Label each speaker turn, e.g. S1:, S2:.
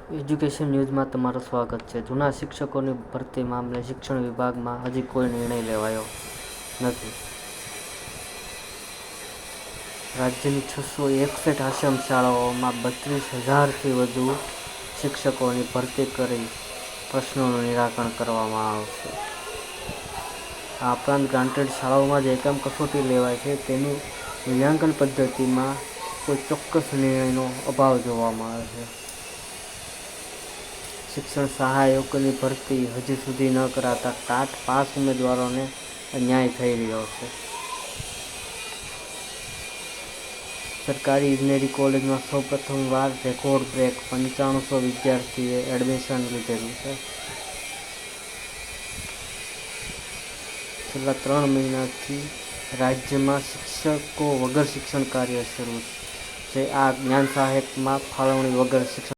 S1: Education ન્યૂઝમાં તમારું સ્વાગત છે. જૂના શિક્ષકોની ભરતી મામલે શિક્ષણ વિભાગમાં હજી કોઈ નિર્ણય લેવાયો નથી. રાજ્યની 661 આશ્રમ શાળાઓમાં 32,000થી વધુ શિક્ષકોની ભરતી કરી પ્રશ્નોનું નિરાકરણ કરવામાં આવશે. આ ઉપરાંત ગ્રાન્ટેડ શાળાઓમાં જે એકમ કસોટી લેવાય છે તેની મૂલ્યાંકન પદ્ધતિમાં કોઈ ચોક્કસ નિર્ણયનો અભાવ જોવામાં આવે છે. શિક્ષણ સહાયકોની ભરતી હજી સુધી ન કરાતા ટાટ પાસ ઉમેદવારોને અન્યાય થઈ રહ્યો છે. સરકારી ઇજનેરી કોલેજમાં સૌ પ્રથમવાર રેકોર્ડ બ્રેક 9500 વિદ્યાર્થીએ એડમિશન લીધેલું છે. છેલ્લા 3 મહિનાથી રાજ્યમાં શિક્ષકો વગર શિક્ષણ કાર્ય શરૂ છે. આ જ્ઞાન સહાયકમાં ફાળવણી વગર શિક્ષણ